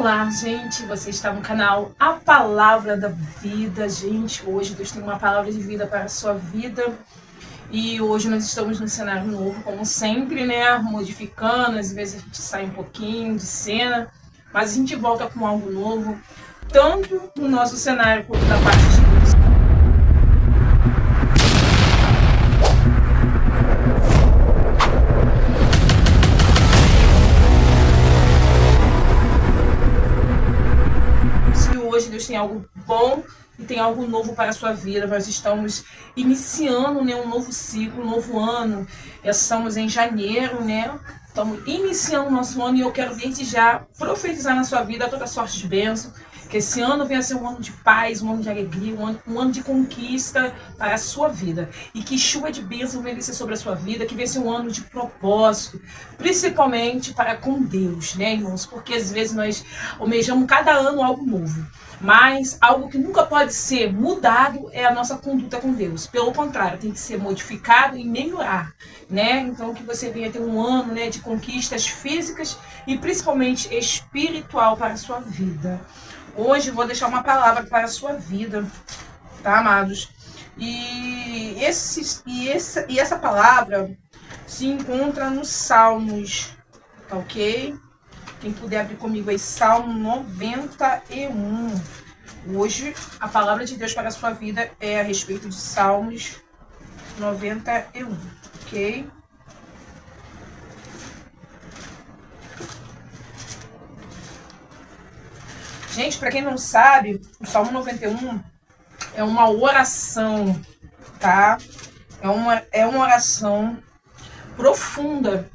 Olá, gente, você está no canal A Palavra da Vida. Gente, hoje Deus tem uma palavra de vida para a sua vida. E hoje nós estamos num cenário novo, como sempre, né? Modificando, às vezes a gente sai um pouquinho de cena, mas a gente volta com algo novo, tanto no nosso cenário quanto na parte de Deus. Hoje Deus tem algo bom e tem algo novo para a sua vida. Nós estamos iniciando, né, um novo ciclo, um novo ano. Estamos em janeiro, né? Estamos iniciando o nosso ano e eu quero desde já profetizar na sua vida toda sorte de bênção. Que esse ano venha a ser um ano de paz, um ano de alegria, um ano de conquista para a sua vida. E que chuva de bênção venha descer sobre a sua vida, que venha ser um ano de propósito, principalmente para com Deus, né, irmãos? Porque às vezes nós almejamos cada ano algo novo. Mas algo que nunca pode ser mudado é a nossa conduta com Deus. Pelo contrário, tem que ser modificado e melhorar, né? Então que você venha ter um ano, né, de conquistas físicas e principalmente espiritual para a sua vida. Hoje eu vou deixar uma palavra para a sua vida, tá, amados? E essa palavra se encontra nos Salmos, tá ok? Quem puder abrir comigo aí, Salmo 91. Hoje, a palavra de Deus para a sua vida é a respeito de Salmos 91, ok? Gente, para quem não sabe, o Salmo 91 é uma oração, tá? É uma oração profunda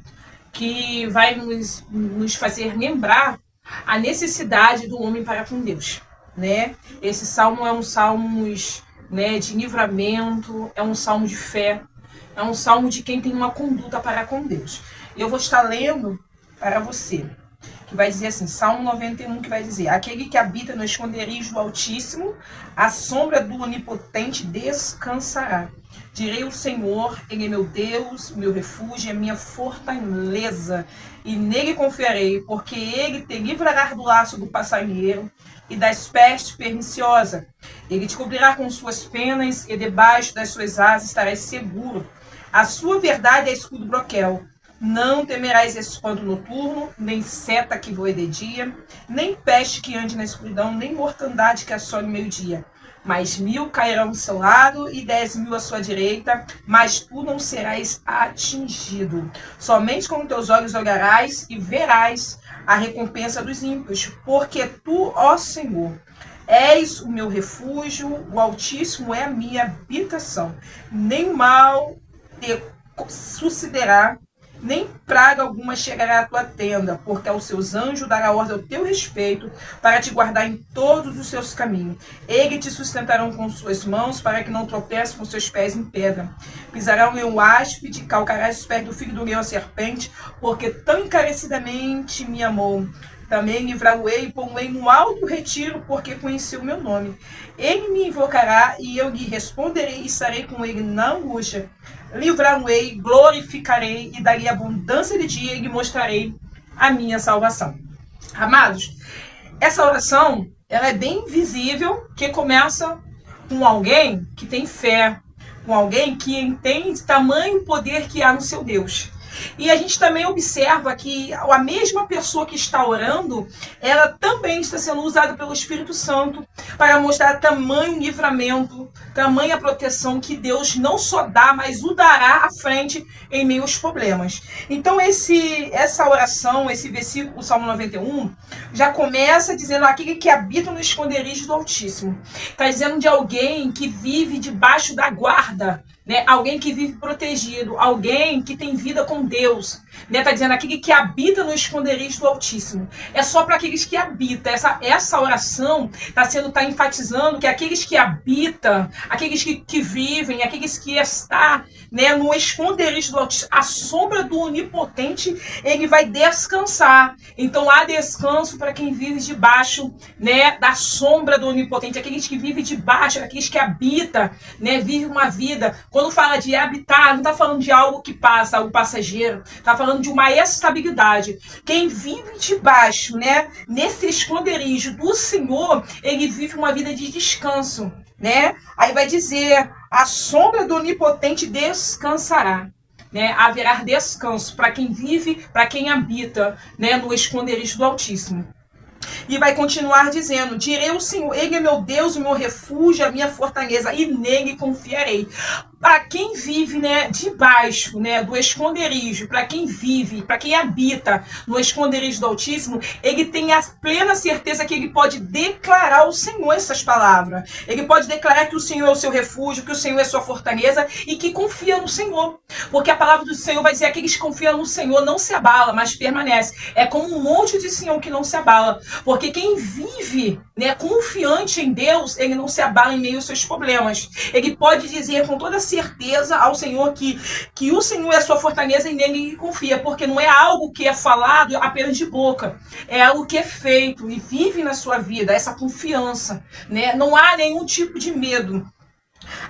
que vai nos fazer lembrar a necessidade do homem para com Deus, né? Esse salmo é um salmo, né, de livramento, é um salmo de fé, é um salmo de quem tem uma conduta para com Deus. Eu vou estar lendo para você, que vai dizer assim, Salmo 91, que vai dizer: aquele que habita no esconderijo do Altíssimo, à sombra do Onipotente descansará. Direi o Senhor, Ele é meu Deus, meu refúgio, é minha fortaleza, e nele confiarei, porque Ele te livrará do laço do passarinheiro e das pestes perniciosas. Ele te cobrirá com suas penas, e debaixo das suas asas estarás seguro. A sua verdade é escudo broquel. Não temerás espanto noturno, nem seta que voe de dia, nem peste que ande na escuridão, nem mortandade que assole o meio-dia. Mas 1000 cairão ao seu lado e 10.000 à sua direita, mas tu não serás atingido. Somente com teus olhos olharás e verás a recompensa dos ímpios, porque tu, ó Senhor, és o meu refúgio, o Altíssimo é a minha habitação. Nem mal te sucederá, nem praga alguma chegará à tua tenda, porque aos seus anjos dará ordem ao teu respeito, para te guardar em todos os seus caminhos. Eles te sustentarão com suas mãos, para que não tropece com seus pés em pedra. Pisará o leão áspide, calcarás os pés do filho do leão a serpente, porque tão encarecidamente me amou. Também livrá-o-ei e pô-lo-ei no alto retiro, porque conheceu o meu nome. Ele me invocará e eu lhe responderei e estarei com ele na angústia. Livrá-o-ei, glorificarei e darei abundância de dia e lhe mostrarei a minha salvação. Amados, essa oração ela é bem visível, que começa com alguém que tem fé, com alguém que entende tamanho poder que há no seu Deus. E a gente também observa que a mesma pessoa que está orando, ela também está sendo usada pelo Espírito Santo para mostrar tamanho livramento, tamanha proteção que Deus não só dá, mas o dará à frente em meio aos problemas. Então essa oração, esse versículo, Salmo 91, já começa dizendo aquele que habita no esconderijo do Altíssimo. Está dizendo de alguém que vive debaixo da guarda, né? Alguém que vive protegido, alguém que tem vida com Deus, né? Tá dizendo aquele que habita no esconderijo do Altíssimo. É só para aqueles que habitam. Essa oração tá enfatizando que aqueles que habitam, aqueles que vivem, aqueles que estão, né, no esconderijo do Altíssimo, a sombra do Onipotente, ele vai descansar. Então há descanso para quem vive debaixo, né, da sombra do Onipotente, aqueles que vivem debaixo, aqueles que habitam, né, vivem uma vida. Quando fala de habitar, não está falando de algo que passa, algo passageiro, está falando falando de uma estabilidade. Quem vive debaixo, né, nesse esconderijo do Senhor, ele vive uma vida de descanso, né? Aí vai dizer, a sombra do Onipotente descansará. Né, haverá descanso para quem vive, para quem habita, né, no esconderijo do Altíssimo. E vai continuar dizendo, direi ao Senhor, ele é meu Deus, o meu refúgio, a minha fortaleza, e nele confiarei. Para quem vive, né, debaixo, né, do esconderijo, para quem vive, para quem habita no esconderijo do Altíssimo, ele tem a plena certeza que ele pode declarar ao Senhor essas palavras. Ele pode declarar que o Senhor é o seu refúgio, que o Senhor é a sua fortaleza e que confia no Senhor. Porque a palavra do Senhor vai dizer que aqueles que confiam no Senhor não se abala, mas permanece. É como um monte de Sião que não se abala. Porque quem vive, né, confiante em Deus, ele não se abala em meio aos seus problemas. Ele pode dizer com toda certeza ao Senhor que o Senhor é a sua fortaleza e nele ele confia, porque não é algo que é falado apenas de boca, é algo que é feito e vive na sua vida, essa confiança, né? Não há nenhum tipo de medo.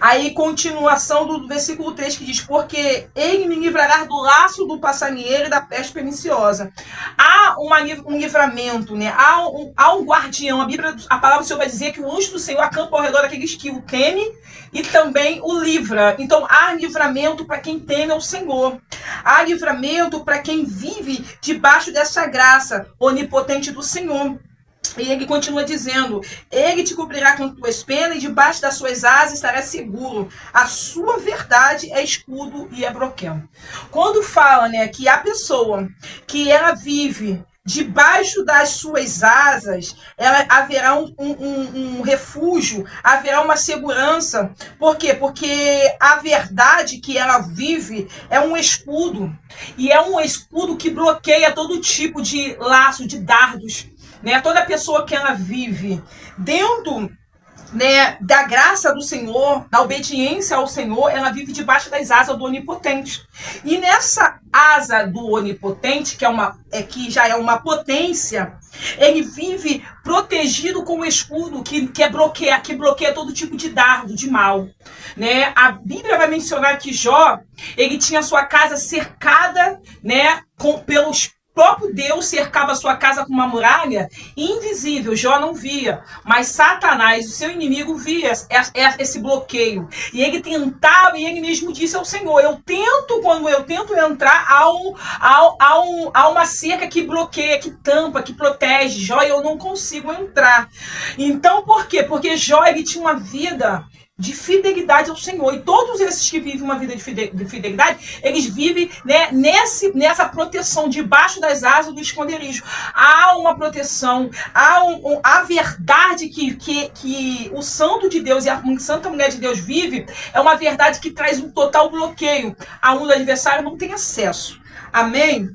Aí, continuação do versículo 3 que diz, porque ele me livrará do laço do passarinheiro e da peste perniciosa. Há um livramento, né? Há um guardião. A palavra do Senhor vai dizer que o anjo do Senhor acampa ao redor daqueles que o temem e também o livra. Então, há livramento para quem teme ao Senhor. Há livramento para quem vive debaixo dessa graça onipotente do Senhor. E ele continua dizendo, ele te cobrirá com tuas penas e debaixo das suas asas estará seguro. A sua verdade é escudo e é broquel. Quando fala, né, que a pessoa que ela vive debaixo das suas asas, haverá um refúgio, haverá uma segurança. Por quê? Porque a verdade que ela vive é um escudo. E é um escudo que bloqueia todo tipo de laço, de dardos. Né? Toda pessoa que ela vive dentro, né, da graça do Senhor, da obediência ao Senhor, ela vive debaixo das asas do Onipotente. E nessa asa do Onipotente, que já é uma potência, ele vive protegido com o escudo que bloqueia todo tipo de dardo, de mal. Né? A Bíblia vai mencionar que Jó, ele tinha sua casa cercada, né, pelos próprio Deus cercava sua casa com uma muralha invisível, Jó não via, mas Satanás, o seu inimigo, via esse bloqueio. E ele tentava, e ele mesmo disse ao Senhor, quando eu tento entrar, há uma cerca que bloqueia, que tampa, que protege Jó, e eu não consigo entrar. Então, por quê? Porque Jó, ele tinha uma vida de fidelidade ao Senhor. E todos esses que vivem uma vida de fidelidade, eles vivem, né, nessa proteção, debaixo das asas do esconderijo. Há uma proteção, há a verdade que o santo de Deus e a santa mulher de Deus vive, é uma verdade que traz um total bloqueio, aonde o adversário não tem acesso. Amém?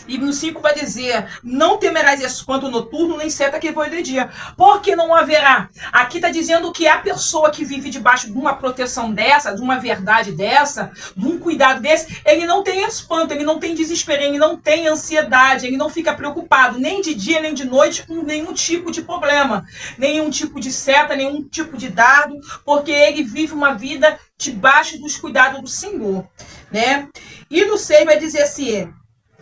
E no 5 vai dizer, não temerás espanto noturno, nem seta que voe de dia. Porque não haverá. Aqui está dizendo que a pessoa que vive debaixo de uma proteção dessa, de uma verdade dessa, de um cuidado desse, ele não tem espanto, ele não tem desespero, ele não tem ansiedade, ele não fica preocupado, nem de dia, nem de noite, com nenhum tipo de problema, nenhum tipo de seta, nenhum tipo de dardo, porque ele vive uma vida debaixo dos cuidados do Senhor. Né? E no 6 vai dizer assim,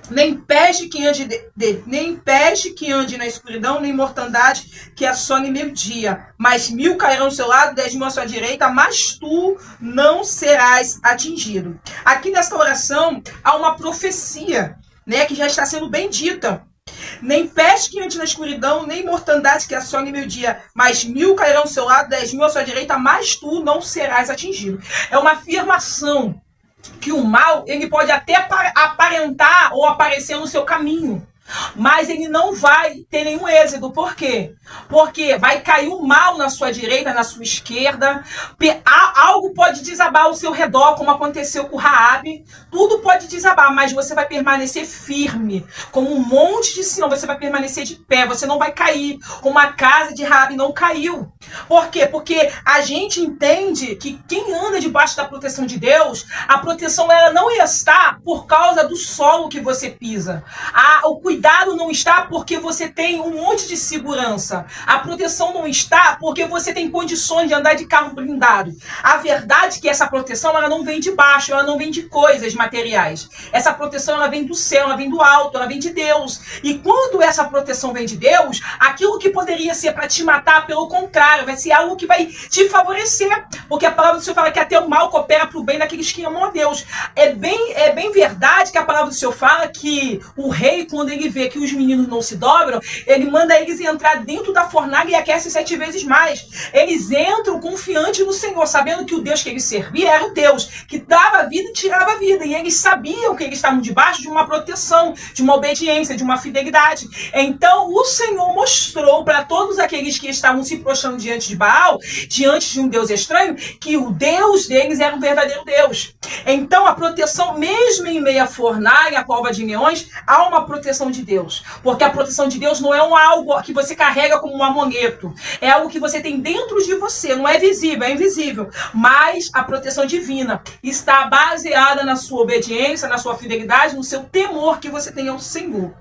nem peste que ande na escuridão, nem mortandade que assole meio-dia. Mas 1000 cairão ao seu lado, 10.000 à sua direita, mas tu não serás atingido. Aqui nesta oração há uma profecia, né, que já está sendo bem dita. Nem peste que ande na escuridão, nem mortandade que assole meio-dia. Mas 1000 cairão ao seu lado, 10.000 à sua direita, mas tu não serás atingido. É uma afirmação que o mal, ele pode até aparentar ou aparecer no seu caminho, mas ele não vai ter nenhum êxito. Por quê? Porque vai cair o mal na sua direita, na sua esquerda, algo pode desabar ao seu redor, como aconteceu com Raabe, tudo pode desabar, mas você vai permanecer firme, como um monte de Sião, você vai permanecer de pé, você não vai cair, como a casa de Raabe não caiu. Por quê? Porque a gente entende que quem anda debaixo da proteção de Deus, a proteção ela não está por causa do solo que você pisa. O cuidado cuidado não está porque você tem um monte de segurança. A proteção não está porque você tem condições de andar de carro blindado. A verdade é que essa proteção ela não vem de baixo, ela não vem de coisas materiais. Essa proteção ela vem do céu, ela vem do alto, ela vem de Deus. E quando essa proteção vem de Deus, aquilo que poderia ser para te matar, pelo contrário, vai ser algo que vai te favorecer. Porque a palavra do Senhor fala que até o mal coopera para o bem daqueles que amam a Deus. É bem verdade que a palavra do Senhor fala que o rei, quando ele vê que os meninos não se dobram, ele manda eles entrar dentro da fornalha e aquece 7 vezes mais. Eles entram confiantes no Senhor, sabendo que o Deus que eles serviam era o Deus que dava vida e tirava vida. E eles sabiam que eles estavam debaixo de uma proteção, de uma obediência, de uma fidelidade. Então o Senhor mostrou para todos aqueles que estavam se prostrando diante de Baal, diante de um Deus estranho, que o Deus deles era um verdadeiro Deus. Então a proteção, mesmo em meia fornalha, a cova de leões, há uma proteção de Deus. Porque a proteção de Deus não é algo que você carrega como um amuleto. É algo que você tem dentro de você. Não é visível, é invisível. Mas a proteção divina está baseada na sua obediência, na sua fidelidade, no seu temor que você tem ao Senhor.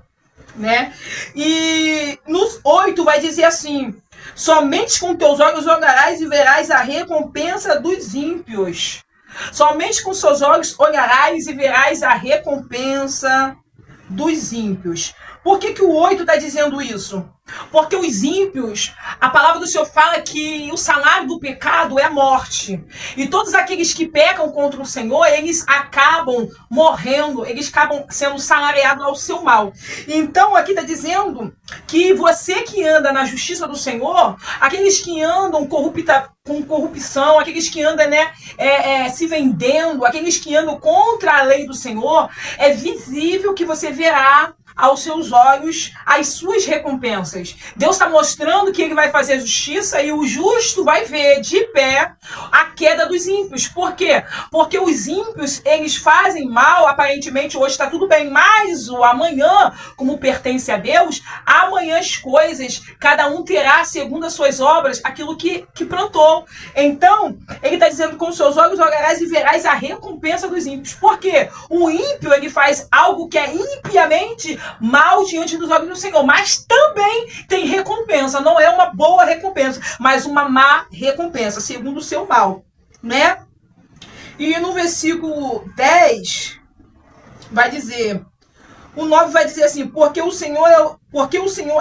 Né? E nos 8 vai dizer assim: somente com teus olhos olharás e verás a recompensa dos ímpios. Somente com seus olhos olharás e verás a recompensa dos ímpios. Por que o 8 está dizendo isso? Porque os ímpios, a palavra do Senhor fala que o salário do pecado é a morte. E todos aqueles que pecam contra o Senhor, eles acabam morrendo, eles acabam sendo salariados ao seu mal. Então aqui está dizendo que você que anda na justiça do Senhor, aqueles que andam com corrupção, aqueles que andam se vendendo, aqueles que andam contra a lei do Senhor, é visível que você verá aos seus olhos as suas recompensas. Deus está mostrando que ele vai fazer justiça e o justo vai ver de pé a queda dos ímpios. Por quê? Porque os ímpios, eles fazem mal, aparentemente hoje está tudo bem, mas o amanhã, como pertence a Deus, amanhã as coisas, cada um terá, segundo as suas obras, aquilo que plantou. Então, ele está dizendo, com seus olhos olharás e verás a recompensa dos ímpios. Por quê? O ímpio, ele faz algo que é impiamente mal diante dos olhos do Senhor, mas também tem recompensa. Não é uma boa recompensa, mas uma má recompensa, segundo o seu mal, né? E no versículo 10 vai dizer, o 9 vai dizer assim: porque o Senhor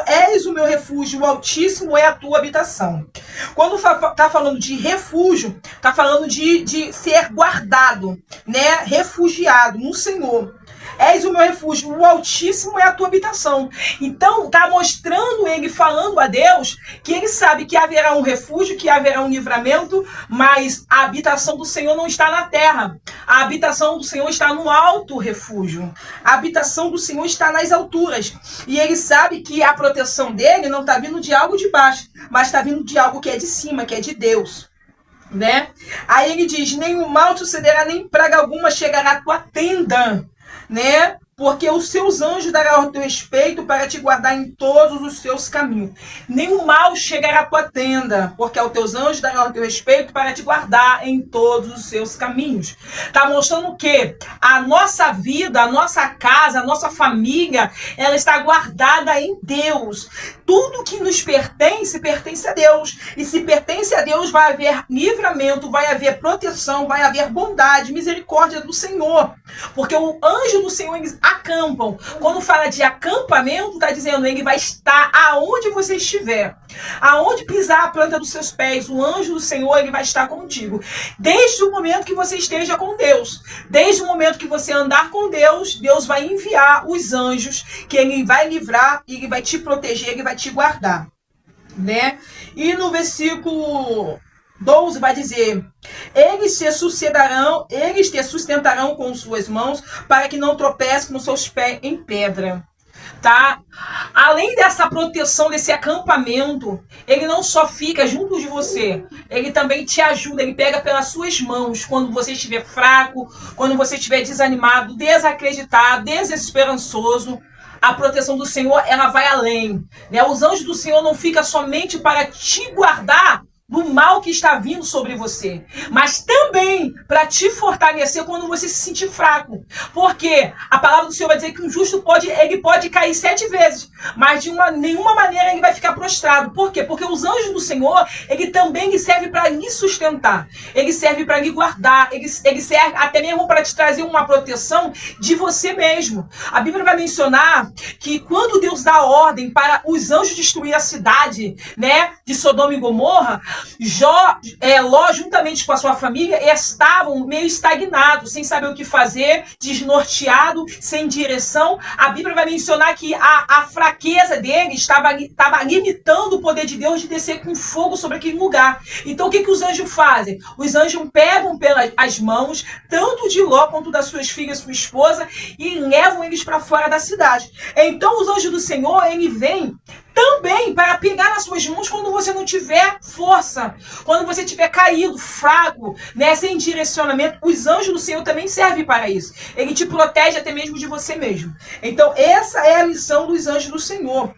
és o meu refúgio, o Altíssimo é a tua habitação. Quando está falando de refúgio, está falando de ser guardado, né? Refugiado no Senhor. És o meu refúgio, o Altíssimo é a tua habitação. Então, está mostrando ele, falando a Deus, que ele sabe que haverá um refúgio, que haverá um livramento, mas a habitação do Senhor não está na terra. A habitação do Senhor está no alto refúgio. A habitação do Senhor está nas alturas. E ele sabe que a proteção dele não está vindo de algo de baixo, mas está vindo de algo que é de cima, que é de Deus. Né? Aí ele diz: nenhum mal sucederá, nem praga alguma chegará à tua tenda. Né? Porque os seus anjos darão ao teu respeito para te guardar em todos os seus caminhos. Nenhum mal chegará à tua tenda, porque aos teus anjos darão ao teu respeito para te guardar em todos os seus caminhos. Está mostrando que a nossa vida, a nossa casa, a nossa família, ela está guardada em Deus. Tudo que nos pertence, pertence a Deus. E se pertence a Deus, vai haver livramento, vai haver proteção, vai haver bondade, misericórdia do Senhor. Porque o anjo do Senhor, eles acampam. Quando fala de acampamento, está dizendo, ele vai estar aonde você estiver. Aonde pisar a planta dos seus pés, o anjo do Senhor, ele vai estar contigo. Desde o momento que você esteja com Deus. Desde o momento que você andar com Deus, Deus vai enviar os anjos, que ele vai livrar, ele vai te proteger, ele vai te guardar. Né? E no versículo 12 vai dizer: eles te sustentarão com suas mãos, para que não tropece com seus pés em pedra. Tá? Além dessa proteção, desse acampamento, ele não só fica junto de você, ele também te ajuda, ele pega pelas suas mãos quando você estiver fraco, quando você estiver desanimado, desacreditado, desesperançoso. A proteção do Senhor, ela vai além, né? Os anjos do Senhor não ficam somente para te guardar do mal que está vindo sobre você, mas também para te fortalecer quando você se sentir fraco. Porque a palavra do Senhor vai dizer que um justo ele pode cair 7 vezes, mas de nenhuma maneira ele vai ficar prostrado. Por quê? Porque os anjos do Senhor, ele também serve para lhe sustentar, ele serve para lhe guardar, ele serve até mesmo para te trazer uma proteção de você mesmo. A Bíblia vai mencionar que quando Deus dá ordem para os anjos destruir a cidade, né, de Sodoma e Gomorra, Ló, juntamente com a sua família, estavam meio estagnados, sem saber o que fazer, desnorteado, sem direção. A Bíblia vai mencionar que a fraqueza dele estava limitando o poder de Deus de descer com fogo sobre aquele lugar. Então o que os anjos fazem? Os anjos pegam pelas mãos, tanto de Ló quanto das suas filhas, sua esposa, e levam eles para fora da cidade. Então os anjos do Senhor, ele vem também para pegar nas suas mãos quando você não tiver força, quando você tiver caído, fraco, né, sem direcionamento. Os anjos do Senhor também servem para isso. Ele te protege até mesmo de você mesmo. Então essa é a missão dos anjos do Senhor.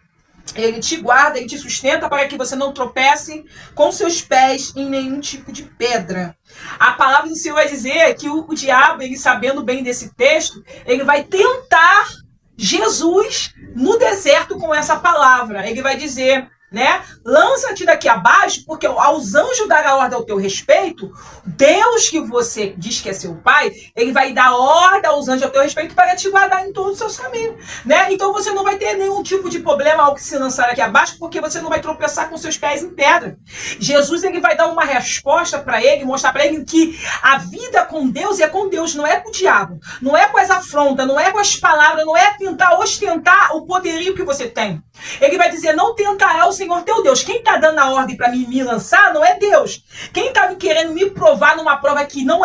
Ele te guarda, ele te sustenta para que você não tropece com seus pés em nenhum tipo de pedra. A palavra do Senhor vai dizer que o diabo, ele sabendo bem desse texto, ele vai tentar Jesus no deserto com essa palavra. Ele vai dizer, né, lança-te daqui abaixo, porque aos anjos dará ordem ao teu respeito. Deus, que você diz que é seu pai, ele vai dar ordem aos anjos ao teu respeito para te guardar em todos os seus caminhos, né? Então você não vai ter nenhum tipo de problema ao que se lançar aqui abaixo, porque você não vai tropeçar com seus pés em pedra. Jesus, ele vai dar uma resposta para ele, mostrar para ele que a vida com Deus é com Deus, não é com o diabo, não é com as afrontas, não é com as palavras, não é tentar ostentar o poderio que você tem. Ele vai dizer, não tentará o Senhor teu Deus. Quem está dando a ordem para me lançar não é Deus. Quem está querendo me provar numa prova que não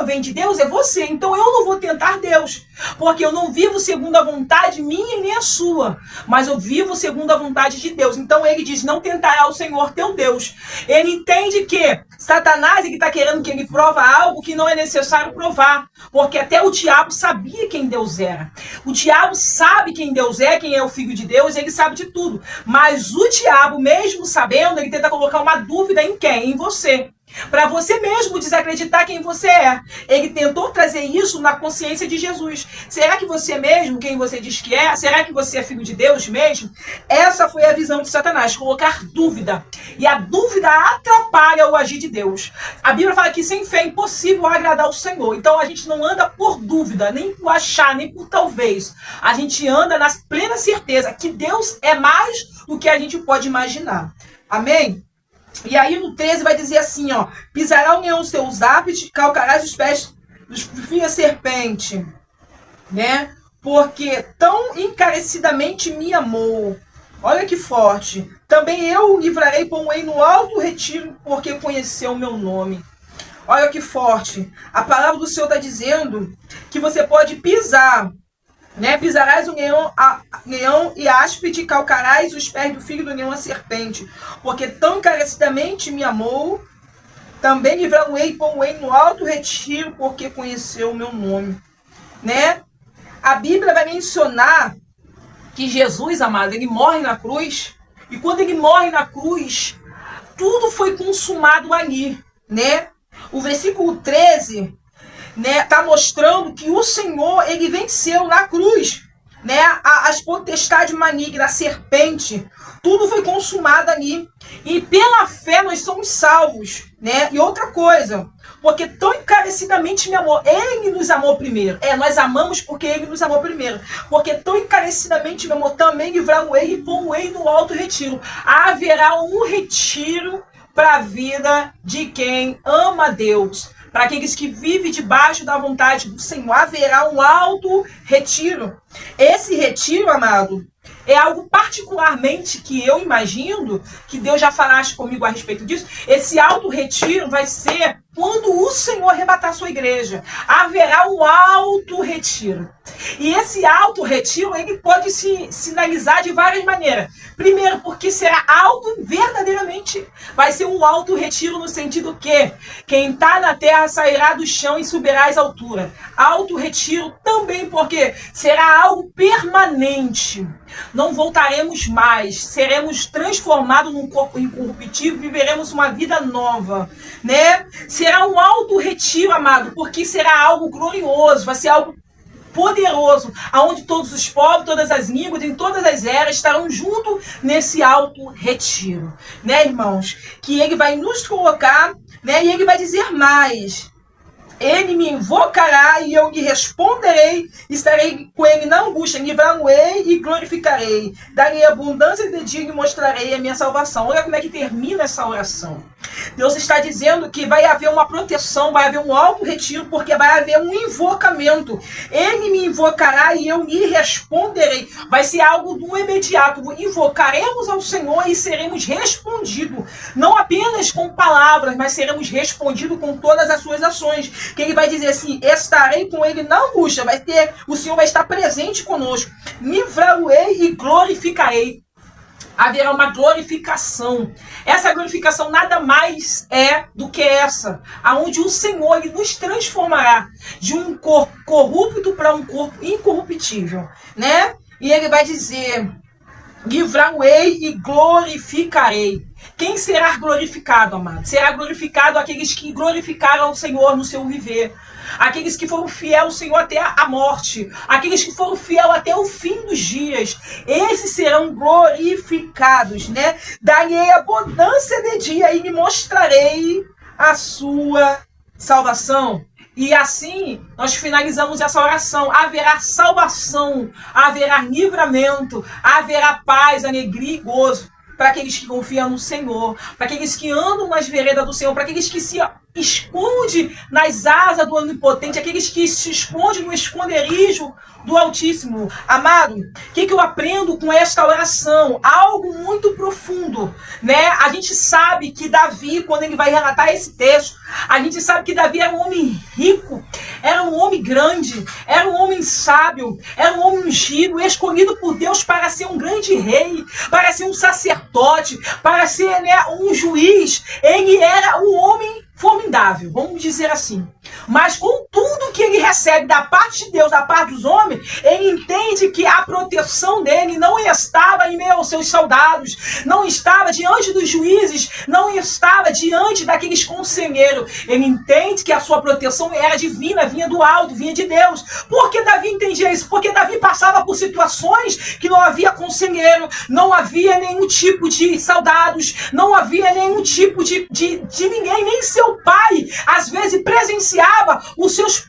vem de Deus é você. Então eu não vou tentar Deus, porque eu não vivo segundo a vontade minha e nem a sua, mas eu vivo segundo a vontade de Deus. Então ele diz, não tentará o Senhor teu Deus. Ele entende que Satanás está querendo que ele prova algo que não é necessário provar, porque até o diabo sabia quem Deus era. O diabo sabe quem Deus é, quem é o Filho de Deus, ele sabe de tudo. Mas o diabo, mesmo sabendo, ele tenta colocar uma dúvida em quem? Em você. Para você mesmo desacreditar quem você é. Ele tentou trazer isso na consciência de Jesus. Será que você mesmo, quem você diz que é? Será que você é filho de Deus mesmo? Essa foi a visão de Satanás, colocar dúvida. E a dúvida atrapalha o agir de Deus. A Bíblia fala que sem fé é impossível agradar o Senhor. Então a gente não anda por dúvida, nem por achar, nem por talvez. A gente anda na plena certeza que Deus é mais do que a gente pode imaginar. Amém? E aí no 13 vai dizer assim, ó, pisará o leão os teus ápices, calcarás os pés dos filhos da serpente, né? Porque tão encarecidamente me amou. Olha que forte. Também eu o livrarei, pô-lo-ei no alto retiro, porque conheceu o meu nome. Olha que forte. A palavra do Senhor está dizendo que você pode pisar, né? Pisarás o leão e áspide, calcarás os pés do filho do leão a serpente, porque tão encarecidamente me amou, também livrá-lo-ei e pô-lo-ei no alto retiro, porque conheceu o meu nome, né? A Bíblia vai mencionar que Jesus, amado, ele morre na cruz, e quando ele morre na cruz, tudo foi consumado ali, né? O versículo 13, né, tá mostrando que o Senhor, ele venceu na cruz, né, as potestades malignas, a serpente, tudo foi consumado ali, e pela fé nós somos salvos, né? E outra coisa, porque tão encarecidamente me amou, ele nos amou primeiro, nós amamos porque ele nos amou primeiro, porque tão encarecidamente me amou, também livrá-lo-ei e pô-lo-ei no alto retiro. Haverá um retiro para a vida de quem ama Deus. Para aqueles que vivem debaixo da vontade do Senhor, haverá um alto retiro. Esse retiro, amado, é algo particularmente que eu imagino, que Deus já falaste comigo a respeito disso. Esse alto retiro vai ser quando o Senhor arrebatar a sua igreja. Haverá um alto retiro. E esse alto retiro, ele pode se sinalizar de várias maneiras. Primeiro, porque será alto verdadeiramente. Vai ser um alto retiro no sentido que quem está na terra sairá do chão e subirá às alturas. Alto retiro também porque será algo permanente. não voltaremos mais, seremos transformados num corpo incorruptível, viveremos uma vida nova, né? Será um alto retiro, amado, porque será algo glorioso, vai ser algo poderoso, aonde todos os povos, todas as línguas, em todas as eras estarão juntos nesse alto retiro, né, irmãos? Que ele vai nos colocar, né? E ele vai dizer mais. Ele me invocará e eu lhe responderei, estarei com ele na angústia, livrá-lo-ei e glorificarei. Darei abundância de dia e mostrarei a minha salvação. Olha como é que termina essa oração. Deus está dizendo que vai haver uma proteção, vai haver um alto retiro, porque vai haver um invocamento. Ele me invocará e eu lhe responderei. Vai ser algo do imediato. Invocaremos ao Senhor e seremos respondidos. Não apenas com palavras, mas seremos respondidos com todas as suas ações. Que ele vai dizer assim, estarei com ele na angústia. O Senhor vai estar presente conosco. Livrá-lo-ei e glorificarei. Haverá uma glorificação. Essa glorificação nada mais é do que essa, aonde o Senhor ele nos transformará de um corpo corrupto para um corpo incorruptível, né? E ele vai dizer, livrar-o-ei e glorificarei. Quem será glorificado, amado? Será glorificado aqueles que glorificaram o Senhor no seu viver. Aqueles que foram fiéis ao Senhor até a morte. Aqueles que foram fiéis até o fim dos dias. Esses serão glorificados, né? Darei abundância de dia e me mostrarei a sua salvação. E assim, nós finalizamos essa oração. Haverá salvação, haverá livramento, haverá paz, alegria e gozo para aqueles que confiam no Senhor, para aqueles que andam nas veredas do Senhor, para aqueles que se escondem nas asas do Onipotente, aqueles que se escondem no esconderijo do Altíssimo. Amado, o que eu aprendo com esta oração? Algo muito profundo, né? A gente sabe que Davi, quando ele vai relatar esse texto, a gente sabe que Davi era um homem rico, era um homem grande, era um homem sábio, era um homem ungido, escolhido por Deus para ser um grande rei, para ser um sacerdote, para ser, né, um juiz. Ele era um homem formidável, vamos dizer assim. Mas com tudo que ele recebe da parte de Deus, da parte dos homens, ele entende que a proteção dele não estava em meio aos seus soldados, não estava diante dos juízes, não estava diante daqueles conselheiros. Ele entende que a sua proteção era divina, vinha do alto, vinha de Deus. Por que Davi entendia isso? Porque Davi passava por situações que não havia conselheiro, não havia nenhum tipo de soldados, não havia nenhum tipo de ninguém, nem seu pai, às vezes presenciava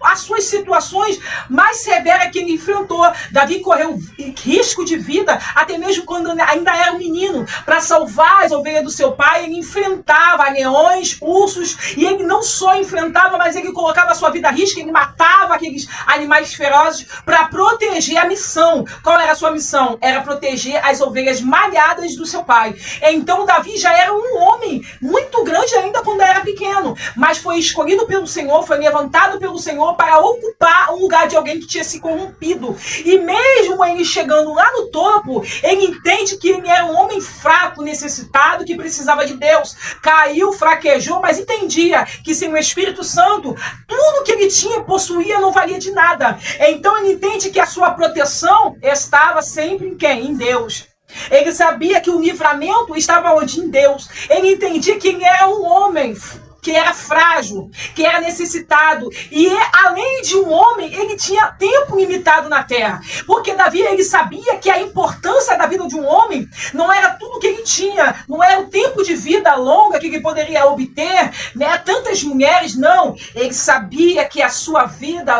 as suas situações mais severas que ele enfrentou. Davi correu risco de vida, até mesmo quando ainda era um menino, para salvar as ovelhas do seu pai. Ele enfrentava leões, ursos, e ele não só enfrentava, mas ele colocava a sua vida a risco, ele matava aqueles animais ferozes para proteger a missão. Qual era a sua missão? Era proteger as ovelhas malhadas do seu pai. Então Davi já era um homem muito grande ainda quando era pequeno, mas foi escolhido pelo Senhor, foi levantado pelo Senhor para ocupar um lugar de alguém que tinha se corrompido. E mesmo ele chegando lá no topo, ele entende que ele era um homem fraco, necessitado, que precisava de Deus. Caiu, fraquejou, mas entendia que sem o Espírito Santo, tudo que ele tinha, possuía, não valia de nada. Então ele entende que a sua proteção estava sempre em quem? Em Deus. Ele sabia que o livramento estava onde? Em Deus. Ele entendia que ele era um homem que era frágil, que era necessitado. E além de um homem, ele tinha tempo limitado na terra. Porque Davi, ele sabia que a importância da vida de um homem não era tudo que ele tinha, não era o tempo de vida longa que ele poderia obter, né? Tantas mulheres, não. Ele sabia que a sua vida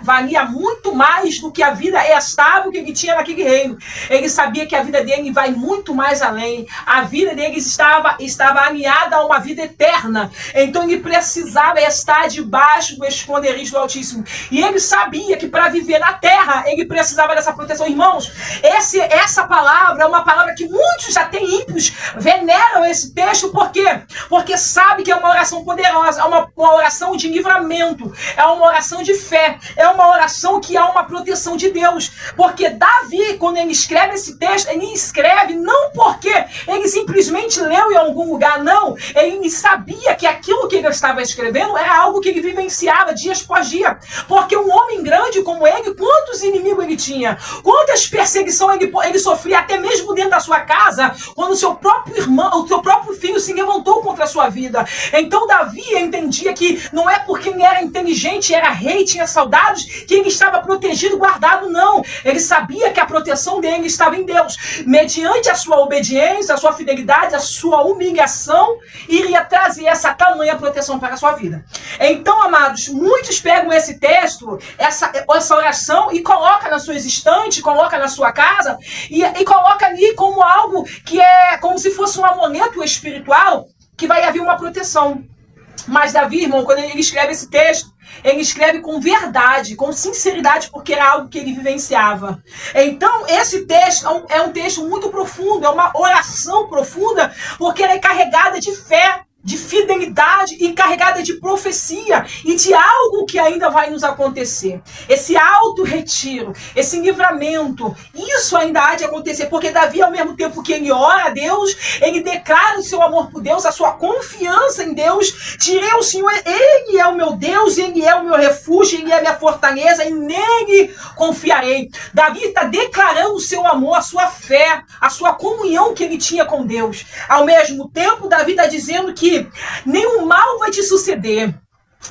valia muito mais do que a vida estável que ele tinha naquele reino. Ele sabia que a vida dele vai muito mais além. A vida dele estava alinhada a uma vida eterna. Então ele precisava estar debaixo do esconderijo do Altíssimo. E ele sabia que para viver na terra, ele precisava dessa proteção. Irmãos, essa palavra é uma palavra que muitos já têm ímpios veneram esse texto, por quê? Porque sabe que é uma oração poderosa, é uma oração de livramento, é uma oração de fé, é uma oração que há uma proteção de Deus. Porque Davi, quando ele escreve esse texto, ele escreve não porque ele simplesmente leu em algum lugar, não. Ele sabia que aquilo que ele estava escrevendo era algo que ele vivenciava dia após dia. Porque um homem grande como ele, quantos inimigos ele tinha? Quantas perseguições ele sofria até mesmo dentro da sua casa, quando o seu próprio irmão, o seu próprio filho se levantou contra a sua vida. Então Davi entendia que não é porque ele era inteligente, era rei, tinha soldados, que ele estava protegido, guardado, não. Ele sabia que a proteção dele estava em Deus. Mediante a sua obediência, a sua fidelidade, a sua humilhação, iria trazer essa tamanha proteção para a sua vida. Então, amados, muitos pegam esse texto, essa oração, e coloca na sua estante, coloca na sua casa, e coloca ali como algo que é como se fosse um amuleto espiritual, que vai haver uma proteção. Mas Davi, irmão, quando ele escreve esse texto, ele escreve com verdade, com sinceridade, porque era algo que ele vivenciava. Então, esse texto é um texto muito profundo, é uma oração profunda, porque ela é carregada de fé, de fidelidade e carregada de profecia e de algo que ainda vai nos acontecer. Esse auto-retiro, esse livramento, isso ainda há de acontecer, porque Davi, ao mesmo tempo que ele ora a Deus, ele declara o seu amor por Deus, a sua confiança em Deus. Direi ao Senhor, Ele é o meu Deus, Ele é o meu refúgio, Ele é a minha fortaleza, e nele confiarei. Davi está declarando o seu amor, a sua fé, a sua comunhão que ele tinha com Deus. Ao mesmo tempo, Davi está dizendo que nenhum mal vai te suceder.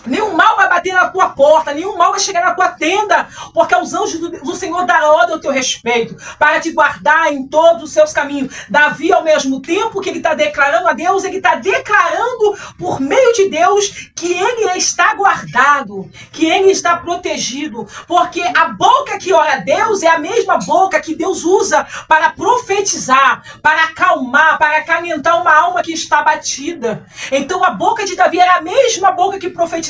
Nenhum mal vai bater na tua porta, nenhum mal vai chegar na tua tenda, porque os anjos do Senhor darão ordem ao teu respeito, para te guardar em todos os seus caminhos. Davi, ao mesmo tempo que ele está declarando a Deus, ele está declarando por meio de Deus que ele está guardado, que ele está protegido, porque a boca que ora a Deus é a mesma boca que Deus usa para profetizar, para acalmar, para acalentar uma alma que está abatida. Então a boca de Davi era a mesma boca que profetizava,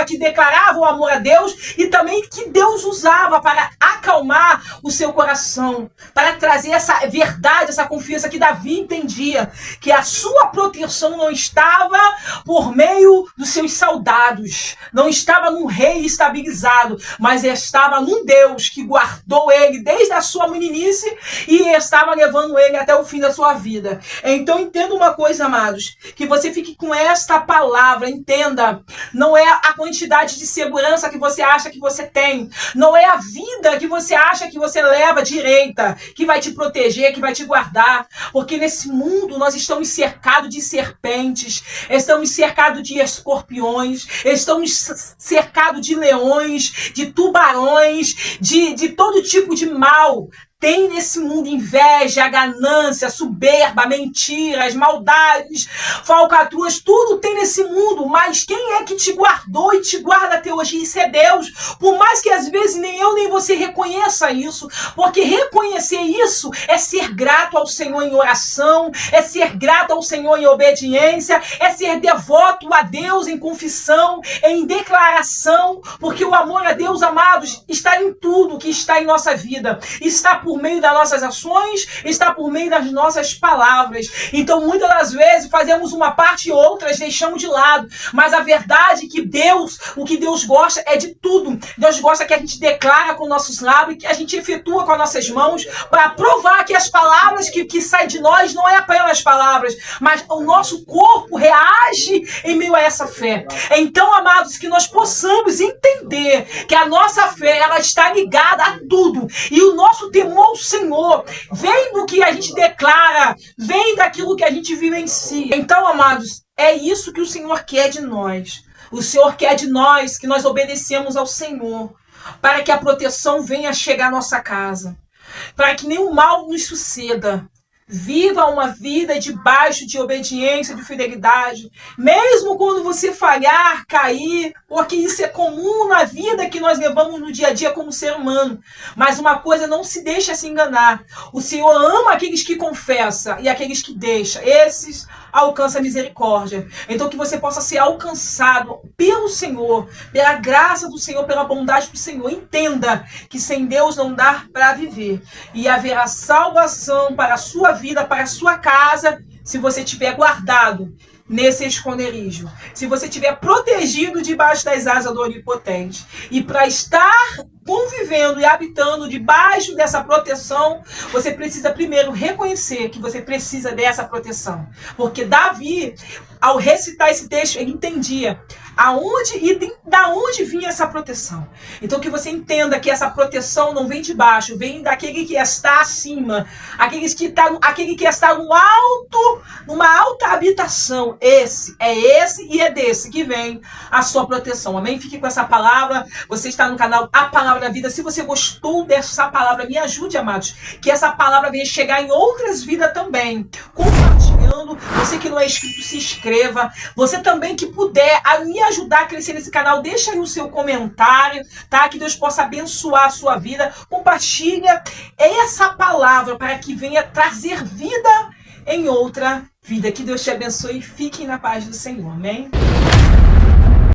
que declarava o amor a Deus, e também que Deus usava para acalmar o seu coração, para trazer essa verdade, essa confiança que Davi entendia, que a sua proteção não estava por meio dos seus soldados, não estava num rei estabilizado, mas estava num Deus que guardou ele desde a sua meninice e estava levando ele até o fim da sua vida. Então entenda uma coisa, amados, que você fique com esta palavra, entenda, não é a quantidade de segurança que você acha que você tem, não é a vida que você acha que você leva direita, que vai te proteger, que vai te guardar, porque nesse mundo nós estamos cercados de serpentes, estamos cercados de escorpiões, estamos cercados de leões, de tubarões, de todo tipo de mal. Tem nesse mundo inveja, ganância, soberba, mentiras, maldades, falcatruas, tudo tem nesse mundo, mas quem é que te guardou e te guarda até hoje? Isso é Deus. Por mais que às vezes nem eu nem você reconheça isso, porque reconhecer isso é ser grato ao Senhor em oração, é ser grato ao Senhor em obediência, é ser devoto a Deus em confissão, em declaração, porque o amor a Deus, amados, está em tudo que está em nossa vida, está por meio das nossas ações, está por meio das nossas palavras. Então muitas das vezes fazemos uma parte e outras deixamos de lado, mas a verdade é que Deus, o que Deus gosta é de tudo. Deus gosta que a gente declara com nossos lábios, que a gente efetua com as nossas mãos, para provar que as palavras que saem de nós não é apenas palavras, mas o nosso corpo reage em meio a essa fé. Então, amados, que nós possamos entender que a nossa fé, ela está ligada a tudo, e o nosso temor ao Senhor vem do que a gente declara, vem daquilo que a gente vivencia. Então, amados, é isso que o Senhor quer de nós. O Senhor quer de nós que nós obedecemos ao Senhor, para que a proteção venha chegar à nossa casa, para que nenhum mal nos suceda. Viva uma vida debaixo de obediência, de fidelidade, mesmo quando você falhar, cair, porque isso é comum na vida que nós levamos no dia a dia como ser humano. Mas uma coisa, não se deixa se enganar. O Senhor ama aqueles que confessam e aqueles que deixam. Esses alcança a misericórdia. Então que você possa ser alcançado pelo Senhor, pela graça do Senhor, pela bondade do Senhor. Entenda que sem Deus não dá para viver. E haverá salvação para a sua vida, para a sua casa, se você tiver guardado nesse esconderijo, se você estiver protegido debaixo das asas do Onipotente. E para estar convivendo e habitando debaixo dessa proteção, você precisa primeiro reconhecer que você precisa dessa proteção. Porque Davi, ao recitar esse texto, ele entendia aonde e da onde vinha essa proteção. Então que você entenda que essa proteção não vem de baixo, vem daquele que está acima, aquele que está no alto, numa alta habitação. Esse e é desse que vem a sua proteção. Amém? Fique com essa palavra. Você está no canal A Palavra da Vida. Se você gostou dessa palavra, me ajude, amados, que essa palavra venha chegar em outras vidas também. Compartilhando. Você que não é inscrito, se inscreva. Você também que puder me ajudar a crescer nesse canal, deixa aí o seu comentário, tá? Que Deus possa abençoar a sua vida. Compartilha essa palavra para que venha trazer vida em outra vida. Que Deus te abençoe e fiquem na paz do Senhor. Amém?